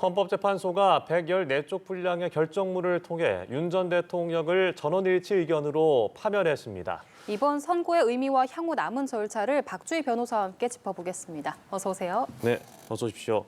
헌법재판소가 114쪽 분량의 결정문을 통해 윤 전 대통령을 전원일치 의견으로 파면했습니다. 이번 선고의 의미와 향후 남은 절차를 박주희 변호사와 함께 짚어보겠습니다. 어서 오세요. 네, 어서 오십시오.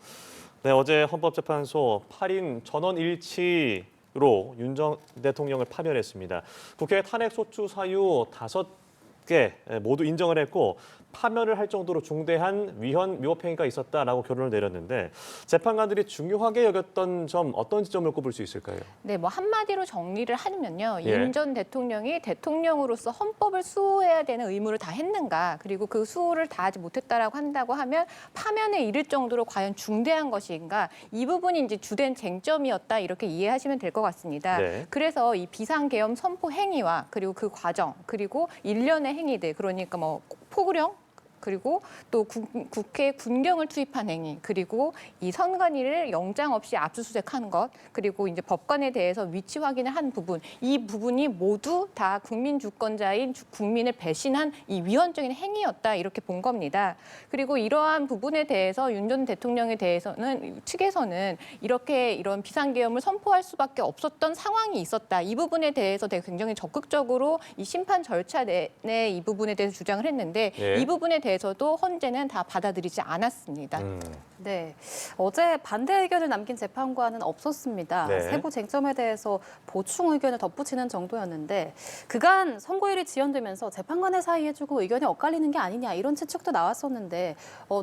네, 어제 헌법재판소 8인 전원일치로 윤 전 대통령을 파면했습니다. 국회 탄핵소추 사유 5개 모두 인정을 했고 파면을 할 정도로 중대한 위헌 위법행위가 있었다라고 결론을 내렸는데 재판관들이 중요하게 여겼던 점 어떤 지점을 꼽을 수 있을까요? 네, 뭐 한마디로 정리를 하면요. 예. 윤 전 대통령이 대통령으로서 헌법을 수호해야 되는 의무를 다 했는가, 그리고 그 수호를 다하지 못했다라고 한다고 하면 파면에 이를 정도로 과연 중대한 것인가, 이 부분이 이제 주된 쟁점이었다 이렇게 이해하시면 될 것 같습니다. 네. 그래서 이 비상계엄 선포 행위와 그리고 그 과정, 그리고 일련의 행위들, 그러니까 뭐 포구령, 그리고 또 국회에 군경을 투입한 행위, 그리고 이 선관위를 영장 없이 압수수색한 것, 그리고 이제 법관에 대해서 위치 확인을 한 부분, 이 부분이 모두 다 국민 주권자인 국민을 배신한 이 위헌적인 행위였다 이렇게 본 겁니다. 그리고 이러한 부분에 대해서 윤 전 대통령에 대해서는 측에서는 이런 비상계엄을 선포할 수밖에 없었던 상황이 있었다. 이 부분에 대해서 되게 굉장히 적극적으로 이 심판 절차 내에 이 부분에 대해서 주장을 했는데 예. 이 부분에 대해서도 헌재는 다 받아들이지 않았습니다. 네, 어제 반대 의견을 남긴 재판관은 없었습니다. 네. 세부 쟁점에 대해서 보충 의견을 덧붙이는 정도였는데 그간 선고일이 지연되면서 재판관의 사이에 조금 의견이 엇갈리는 게 아니냐 이런 추측도 나왔었는데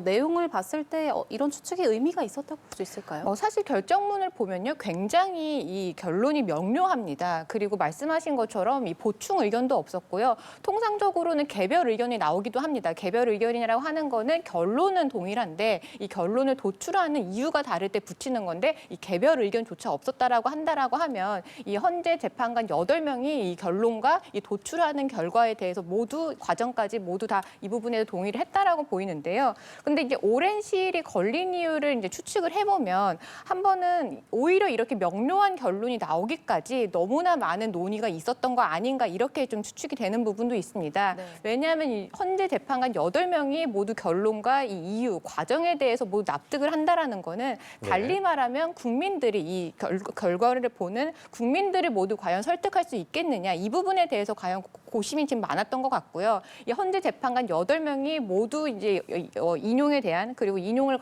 내용을 봤을 때 이런 추측이 의미가 있었다고 볼 수 있을까요? 사실 결정문을 보면요, 굉장히 이 결론이 명료합니다. 그리고 말씀하신 것처럼 이 보충 의견도 없었고요. 통상적으로는 개별 의견이 나오기도 합니다. 개별 의견이라고 하는 거는 결론은 동일한데 이 결론을 도출하는 이유가 다를 때 붙이는 건데 이 개별 의견조차 없었다라고 한다라고 하면 이 헌재 재판관 8명이 이 결론과 이 도출하는 결과에 대해서 모두 과정까지 모두 다 이 부분에 동의를 했다라고 보이는데요. 근데 이제 오랜 시일이 걸린 이유를 이제 추측을 해보면 한 번은 오히려 이렇게 명료한 결론이 나오기까지 너무나 많은 논의가 있었던 거 아닌가 이렇게 좀 추측이 되는 부분도 있습니다. 네. 왜냐하면 이 헌재 재판관 8명이 모두 결론과 이 이유, 과정에 대해서 모두 납득을 한다라는 거는 달리 말하면 국민들이 이 결과를 보는 국민들을 모두 과연 설득할 수 있겠느냐 이 부분에 대해서 과연 고심이 지금 많았던 것 같고요. 이 헌재 재판관 8명이 모두 이제 인용에 대한 그리고 인용을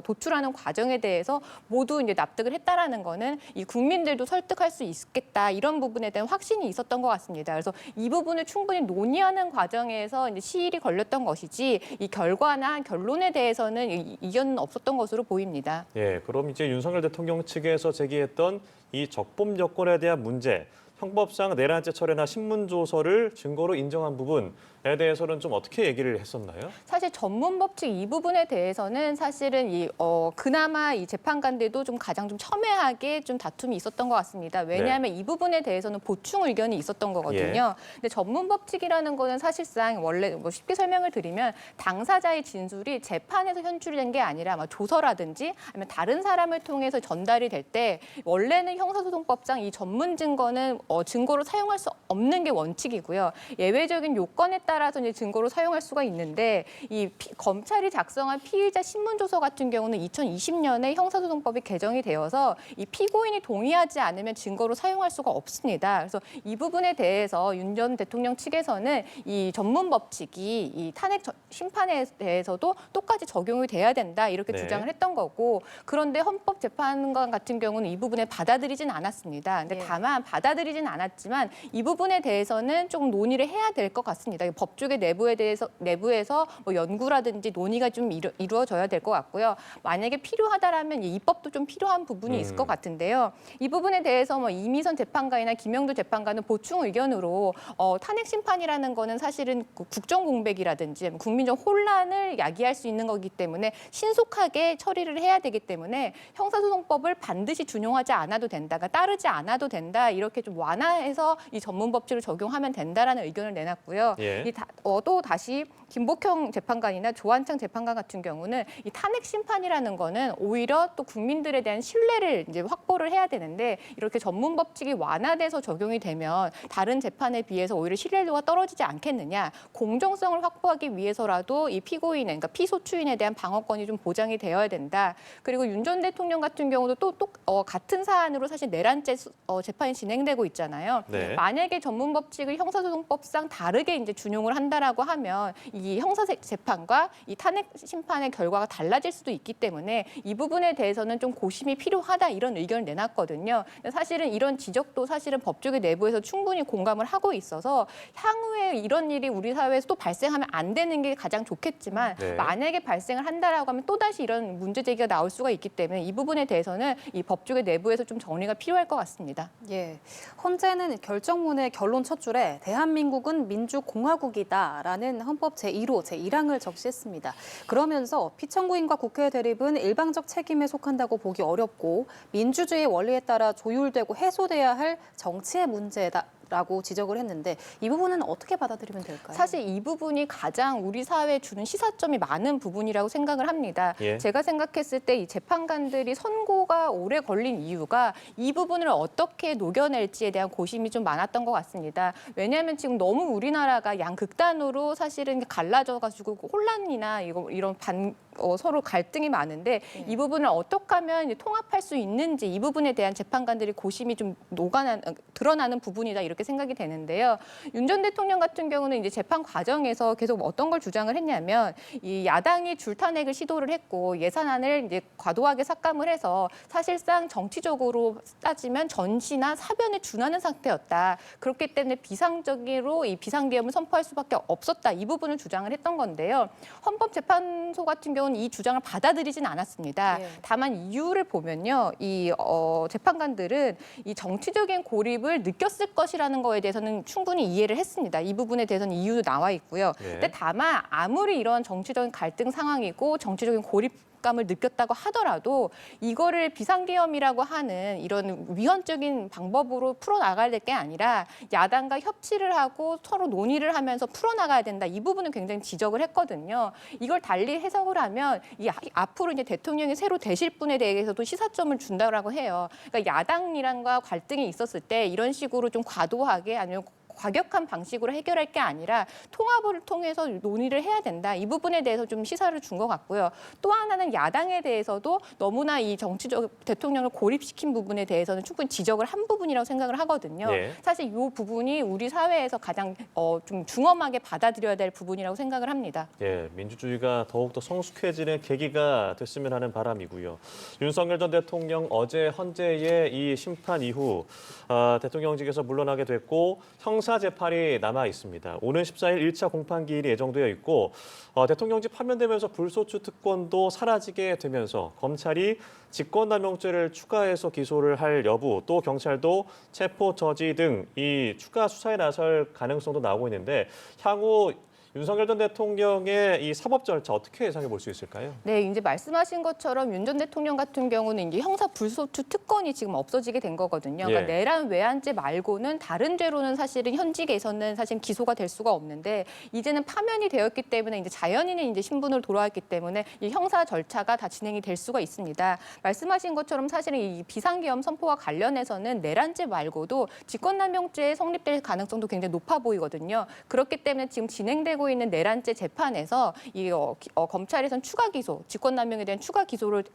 도출하는 과정에 대해서 모두 이제 납득을 했다라는 거는 이 국민들도 설득할 수 있겠다 이런 부분에 대한 확신이 있었던 것 같습니다. 그래서 이 부분을 충분히 논의하는 과정에서 이제 시일이 걸렸던 것이지 이 결과나 결론에 대해서는 이견은 없었던 것으로 보입니다. 예, 그럼 이제 윤석열 대통령 측에서 제기했던 이 적법 여건에 대한 문제, 형법상 내란죄 철회나 신문조서를 증거로 인정한 부분에 대해서는 좀 어떻게 얘기를 했었나요? 사실 전문법칙 이 부분에 대해서는 사실은 그나마 이 재판관들도 좀 가장 좀 첨예하게 좀 다툼이 있었던 것 같습니다. 왜냐하면 이 부분에 대해서는 보충 의견이 있었던 거거든요. 근데 전문법칙이라는 거는 사실상 원래 뭐 쉽게 설명을 드리면 당사자의 진술이 재판에서 현출된 게 아니라 조서라든지 아니면 다른 사람을 통해서 전달이 될 때 원래는 형사소송법상 이 전문 증거는 증거로 사용할 수 없는 게 원칙이고요. 예외적인 요건에 따라서 이제 증거로 사용할 수가 있는데 검찰이 작성한 피의자 신문조서 같은 경우는 2020년에 형사소송법이 개정이 되어서 이 피고인이 동의하지 않으면 증거로 사용할 수가 없습니다. 그래서 이 부분에 대해서 윤 전 대통령 측에서는 이 전문법칙이 이 탄핵 심판에 대해서도 똑같이 적용이 돼야 된다 이렇게 주장을 했던 거고 그런데 헌법재판관 같은 경우는 이 부분에 받아들이진 않았습니다. 근데 다만 받아들이진 않았지만 이 부분에 대해서는 조금 논의를 해야 될 것 같습니다. 법조계 내부에서 뭐 연구라든지 논의가 좀 이루어져야 될 것 같고요. 만약에 필요하다라면 입법도 좀 필요한 부분이 있을 것 같은데요. 이 부분에 대해서 뭐 이미선 재판관이나 김영도 재판관은 보충 의견으로 탄핵 심판이라는 거는 사실은 국정 공백이라든지 국민적 혼란을 야기할 수 있는 거기 때문에 신속하게 처리를 해야 되기 때문에 형사소송법을 반드시 준용하지 않아도 된다, 따르지 않아도 된다 이렇게 좀 완화해서 이 전문법칙을 적용하면 된다라는 의견을 내놨고요. 이 또 다시 김복형 재판관이나 조한창 재판관 같은 경우는 이 탄핵 심판이라는 거는 오히려 또 국민들에 대한 신뢰를 이제 확보를 해야 되는데 이렇게 전문 법칙이 완화돼서 적용이 되면 다른 재판에 비해서 오히려 신뢰도가 떨어지지 않겠느냐. 공정성을 확보하기 위해서라도 이 피고인에, 그러니까 피소추인에 대한 방어권이 좀 보장이 되어야 된다. 그리고 윤 전 대통령 같은 경우도 또 같은 사안으로 사실 내란죄 재판이 진행되고 있잖아요. 네. 만약에 전문 법칙을 형사소송법상 다르게 이제 준용을 한다라고 하면 이 형사 재판과 이 탄핵 심판의 결과가 달라질 수도 있기 때문에 이 부분에 대해서는 좀 고심이 필요하다 이런 의견을 내놨거든요. 사실은 이런 지적도 사실은 법조계 내부에서 충분히 공감을 하고 있어서 향후에 이런 일이 우리 사회에서 또 발생하면 안 되는 게 가장 좋겠지만 네. 만약에 발생을 한다라고 하면 또다시 이런 문제 제기가 나올 수가 있기 때문에 이 부분에 대해서는 이 법조계 내부에서 좀 정리가 필요할 것 같습니다. 예, 헌재는 결정문의 결론 첫 줄에 대한민국은 민주공화국이다라는 헌법 제1호, 제1항을 적시했습니다. 그러면서 피청구인과 국회 대립은 일방적 책임에 속한다고 보기 어렵고 민주주의 원리에 따라 조율되고 해소돼야 할 정치의 문제다. 라고 지적을 했는데 이 부분은 어떻게 받아들이면 될까요? 사실 이 부분이 가장 우리 사회에 주는 시사점이 많은 부분이라고 생각을 합니다. 예. 제가 생각했을 때 이 재판관들이 선고가 오래 걸린 이유가 이 부분을 어떻게 녹여낼지에 대한 고심이 좀 많았던 것 같습니다. 왜냐하면 지금 너무 우리나라가 양극단으로 사실은 갈라져가지고 혼란이나 이런 서로 갈등이 많은데 이 부분을 어떻게 하면 이제 통합할 수 있는지 이 부분에 대한 재판관들이 고심이 좀 드러나는 부분이다 이렇게 생각이 되는데요. 윤 전 대통령 같은 경우는 이제 재판 과정에서 계속 어떤 걸 주장을 했냐면 이 야당이 줄탄핵을 시도를 했고 예산안을 이제 과도하게 삭감을 해서 사실상 정치적으로 따지면 전시나 사변에 준하는 상태였다. 그렇기 때문에 비상적으로 이 비상계엄을 선포할 수밖에 없었다. 이 부분을 주장을 했던 건데요. 헌법재판소 같은 경우는 이 주장을 받아들이진 않았습니다. 예. 다만 이유를 보면요, 이 재판관들은 이 정치적인 고립을 느꼈을 것이라는 거에 대해서는 충분히 이해를 했습니다. 이 부분에 대해서는 이유도 나와 있고요. 예. 근데 다만 아무리 이런 정치적인 갈등 상황이고 정치적인 고립감을 느꼈다고 하더라도 이거를 비상계엄이라고 하는 이런 위헌적인 방법으로 풀어나가야 될 게 아니라 야당과 협치를 하고 서로 논의를 하면서 풀어나가야 된다. 이 부분은 굉장히 지적을 했거든요. 이걸 달리 해석을 하면 앞으로 이제 대통령이 새로 되실 분에 대해서도 시사점을 준다라고 해요. 그러니까 야당이랑과 갈등이 있었을 때 이런 식으로 좀 과도하게 아니면 과격한 방식으로 해결할 게 아니라 통합을 통해서 논의를 해야 된다. 이 부분에 대해서 좀 시사를 준 것 같고요. 또 하나는 야당에 대해서도 너무나 이 정치적 대통령을 고립시킨 부분에 대해서는 충분히 지적을 한 부분이라고 생각을 하거든요. 예. 사실 이 부분이 우리 사회에서 가장 좀 중엄하게 받아들여야 될 부분이라고 생각을 합니다. 예, 민주주의가 더욱더 성숙해지는 계기가 됐으면 하는 바람이고요. 윤석열 전 대통령 어제 헌재의 이 심판 이후 대통령직에서 물러나게 됐고 형사재판이 남아 있습니다. 오는 14일 1차 공판기일이 예정되어 있고 대통령직 파면되면서 불소추 특권도 사라지게 되면서 검찰이 직권남용죄를 추가해서 기소를 할 여부, 또 경찰도 체포 저지 등 이 추가 수사에 나설 가능성도 나오고 있는데 향후 윤석열 전 대통령의 이 사법 절차 어떻게 예상해 볼 수 있을까요? 네, 이제 말씀하신 것처럼 윤 전 대통령 같은 경우는 이제 형사 불소추 특권이 지금 없어지게 된 거거든요. 그러니까 예. 내란 외환죄 말고는 다른 죄로는 사실은 현직에서는 사실 기소가 될 수가 없는데 이제는 파면이 되었기 때문에 이제 자연인의 이제 신분으로 돌아왔기 때문에 이 형사 절차가 다 진행이 될 수가 있습니다. 말씀하신 것처럼 사실은 이 비상계엄 선포와 관련해서는 내란죄 말고도 직권남용죄 성립될 가능성도 굉장히 높아 보이거든요. 그렇기 때문에 지금 진행되고 있는 내란죄 재판에서 이 검찰에서는 추가 기소, 직권남용에 대한 추가 기소를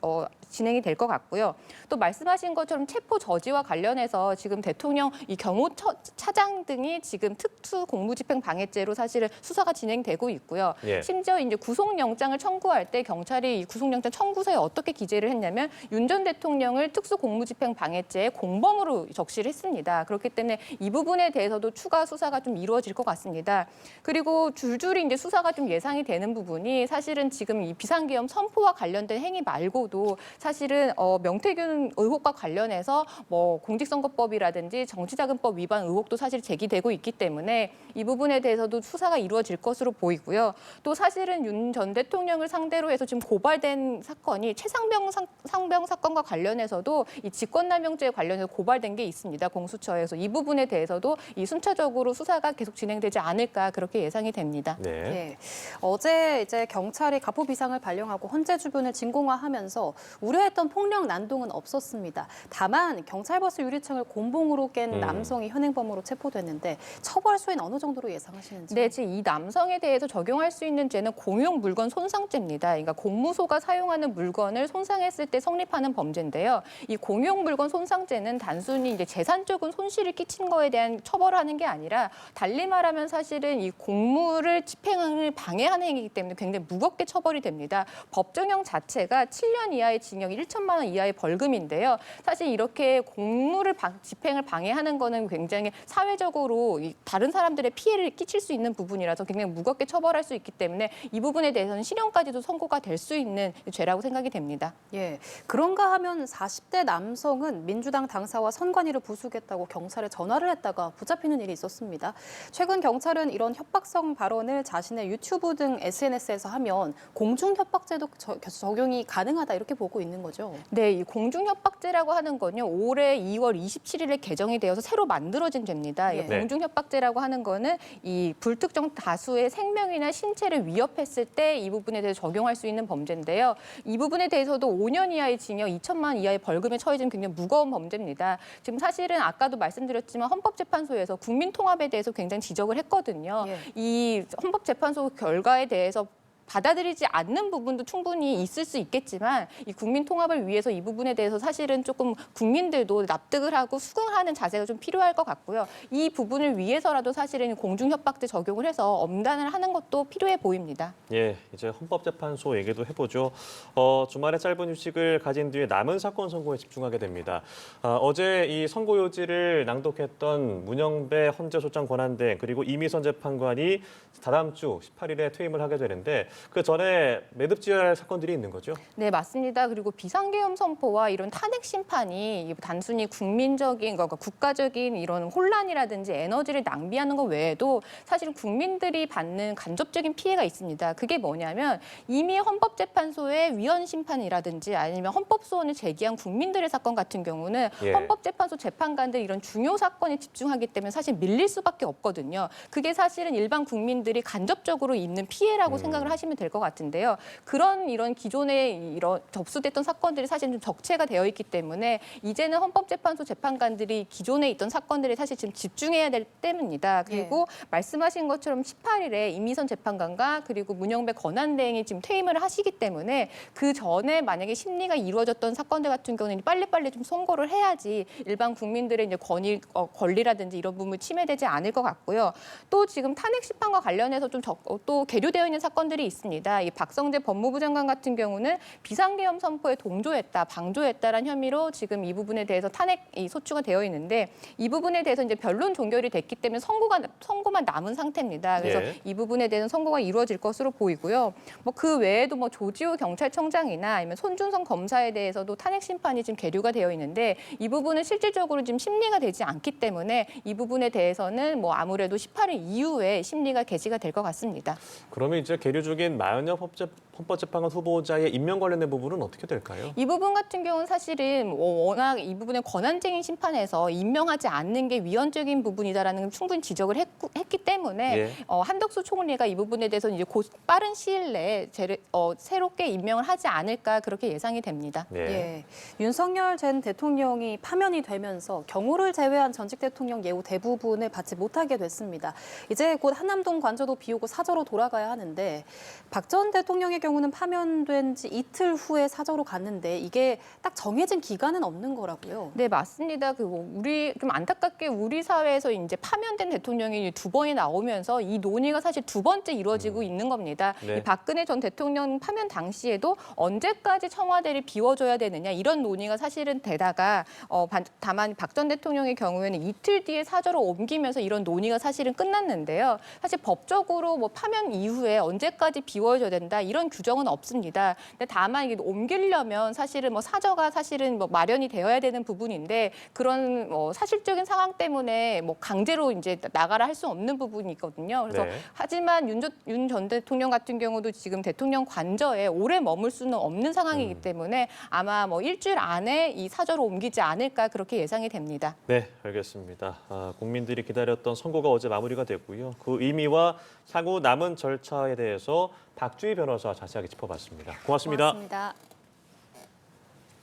진행이 될 것 같고요. 또 말씀하신 것처럼 체포 저지와 관련해서 지금 대통령 이 경호차장 등이 지금 특수 공무집행 방해죄로 사실은 수사가 진행되고 있고요. 예. 심지어 이제 구속영장을 청구할 때 경찰이 이 구속영장 청구서에 어떻게 기재를 했냐면 윤 전 대통령을 특수 공무집행 방해죄의 공범으로 적시를 했습니다. 그렇기 때문에 이 부분에 대해서도 추가 수사가 좀 이루어질 것 같습니다. 그리고 줄줄이 이제 수사가 좀 예상이 되는 부분이 사실은 지금 이 비상계엄 선포와 관련된 행위 말고도 사실은 명태균 의혹과 관련해서 뭐 공직선거법이라든지 정치자금법 위반 의혹도 사실 제기되고 있기 때문에 이 부분에 대해서도 수사가 이루어질 것으로 보이고요. 또 사실은 윤 전 대통령을 상대로 해서 지금 고발된 사건이 최상병 사건과 관련해서도 이 직권남용죄에 관련해서 고발된 게 있습니다. 공수처에서 이 부분에 대해서도 이 순차적으로 수사가 계속 진행되지 않을까 그렇게 예상이 됩니다. 네. 예. 어제 이제 경찰이 가포 비상을 발령하고 헌재 주변을 진공화하면서 우려했던 폭력 난동은 없었습니다. 다만 경찰버스 유리창을 곤봉으로 깬 남성이 현행범으로 체포됐는데 처벌 수위는 어느 정도로 예상하시는지요? 네, 지금 이 남성에 대해서 적용할 수 있는 죄는 공용 물건 손상죄입니다. 그러니까 공무소가 사용하는 물건을 손상했을 때 성립하는 범죄인데요. 이 공용 물건 손상죄는 단순히 이제 재산적인 손실을 끼친 거에 대한 처벌하는 게 아니라 달리 말하면 사실은 이 공무를 집행을 방해하는 행위이기 때문에 굉장히 무겁게 처벌이 됩니다. 법정형 자체가 7년 이하의 징역 1천만 원 이하의 벌금인데요. 사실 이렇게 공무를 집행을 방해하는 거는 굉장히 사회적으로 다른 사람들의 피해를 끼칠 수 있는 부분이라서 굉장히 무겁게 처벌할 수 있기 때문에 이 부분에 대해서는 실형까지도 선고가 될 수 있는 죄라고 생각이 됩니다. 예, 그런가 하면 40대 남성은 민주당 당사와 선관위를 부수겠다고 경찰에 전화를 했다가 붙잡히는 일이 있었습니다. 최근 경찰은 이런 협박성 발언을 자신의 유튜브 등 SNS에서 하면 공중협박죄도 적용이 가능하다 이렇게 보고 있는 거죠. 네, 이 공중협박죄라고 하는 건요. 올해 2월 27일에 개정이 되어서 새로 만들어진 죄입니다. 예. 이 공중협박죄라고 하는 거는 이 불특정 다수의 생명이나 신체를 위협했을 때 이 부분에 대해서 적용할 수 있는 범죄인데요. 이 부분에 대해서도 5년 이하의 징역 2천만 원 이하의 벌금에 처해진 굉장히 무거운 범죄입니다. 지금 사실은 아까도 말씀드렸지만 헌법재판소에서 국민통합에 대해서 굉장히 지적을 했거든요. 예. 이 헌법재판소 결과에 대해서 받아들이지 않는 부분도 충분히 있을 수 있겠지만 이 국민 통합을 위해서 이 부분에 대해서 사실은 조금 국민들도 납득을 하고 수긍하는 자세가 좀 필요할 것 같고요. 이 부분을 위해서라도 사실은 공중협박죄 적용을 해서 엄단을 하는 것도 필요해 보입니다. 예, 이제 헌법재판소 얘기도 해보죠. 주말에 짧은 휴식을 가진 뒤에 남은 사건 선고에 집중하게 됩니다. 어제 이 선고 요지를 낭독했던 문영배 헌재소장 권한대행 그리고 이미선 재판관이 다다음 주 18일에 퇴임을 하게 되는데 그 전에 매듭지어야 할 사건들이 있는 거죠? 네, 맞습니다. 그리고 비상계엄 선포와 이런 탄핵 심판이 단순히 국민적인, 그러니까 국가적인 이런 혼란이라든지 에너지를 낭비하는 것 외에도 사실 국민들이 받는 간접적인 피해가 있습니다. 그게 뭐냐면 이미 헌법재판소의 위헌 심판이라든지 아니면 헌법소원을 제기한 국민들의 사건 같은 경우는 예. 헌법재판소 재판관들 이런 중요 사건에 집중하기 때문에 사실 밀릴 수밖에 없거든요. 그게 사실은 일반 국민들이 간접적으로 입는 피해라고 생각을 하시면 될 것 같은데요. 이런 기존에 이런 접수됐던 사건들이 사실 좀 적체가 되어 있기 때문에 이제는 헌법재판소 재판관들이 기존에 있던 사건들에 사실 지금 집중해야 될 때입니다. 그리고 말씀하신 것처럼 18일에 이미선 재판관과 그리고 문영배 권한대행이 지금 퇴임을 하시기 때문에 그 전에 만약에 심리가 이루어졌던 사건들 같은 경우는 빨리빨리 좀 선고를 해야지 일반 국민들의 이제 권리라든지 이런 부분이 침해되지 않을 것 같고요. 또 지금 탄핵 심판과 관련해서 좀 또 계류되어 있는 사건들이 있습니다. 이 박성재 법무부 장관 같은 경우는 비상계엄 선포에 동조했다, 방조했다라는 혐의로 지금 이 부분에 대해서 탄핵이 소추가 되어 있는데 이 부분에 대해서 이제 변론 종결이 됐기 때문에 선고만 남은 상태입니다. 그래서 예. 이 부분에 대해서 선고가 이루어질 것으로 보이고요. 뭐 그 외에도 뭐 조지호 경찰청장이나 아니면 손준성 검사에 대해서도 탄핵 심판이 지금 계류가 되어 있는데 이 부분은 실질적으로 지금 심리가 되지 않기 때문에 이 부분에 대해서는 뭐 아무래도 18일 이후에 심리가 개시가 될 것 같습니다. 그러면 이제 계류 중인 마은혁 헌법재판관 후보자의 임명 관련된 부분은 어떻게 될까요? 이 부분 같은 경우는 사실은 워낙 이 부분에 권한쟁의 심판에서 임명하지 않는 게 위헌적인 부분이다라는 걸 충분히 지적을 했기 때문에 예. 한덕수 총리가 이 부분에 대해서 이제 빠른 시일 내에 새롭게 임명을 하지 않을까 그렇게 예상이 됩니다. 네. 예, 윤석열 전 대통령이 파면이 되면서 경호를 제외한 전직 대통령 예우 대부분을 받지 못하게 됐습니다. 이제 곧 한남동 관저도 비우고 사저로 돌아가야 하는데 박 전 대통령의 경우 경우는 파면된 지 이틀 후에 사저로 갔는데 이게 딱 정해진 기간은 없는 거라고요. 네, 맞습니다. 우리 좀 안타깝게 우리 사회에서 이제 파면된 대통령이 두 번이 나오면서 이 논의가 사실 두 번째 이루어지고 있는 겁니다. 네. 이 박근혜 전 대통령 파면 당시에도 언제까지 청와대를 비워줘야 되느냐 이런 논의가 사실은 되다가 다만 박 전 대통령의 경우에는 이틀 뒤에 사저로 옮기면서 이런 논의가 사실은 끝났는데요. 사실 법적으로 뭐 파면 이후에 언제까지 비워줘야 된다 이런 규정은 없습니다. 근데 다만 이게 옮기려면 사실은 뭐 사저가 사실은 뭐 마련이 되어야 되는 부분인데 그런 사실적인 상황 때문에 뭐 강제로 이제 나가라 할 수 없는 부분이 있거든요. 그래서 네. 하지만 윤 전 대통령 같은 경우도 지금 대통령 관저에 오래 머물 수는 없는 상황이기 때문에 아마 뭐 일주일 안에 이 사저로 옮기지 않을까 그렇게 예상이 됩니다. 네, 알겠습니다. 국민들이 기다렸던 선고가 어제 마무리가 됐고요. 그 의미와 향후 남은 절차에 대해서 박주희 변호사와 자세하게 짚어봤습니다. 고맙습니다. 고맙습니다.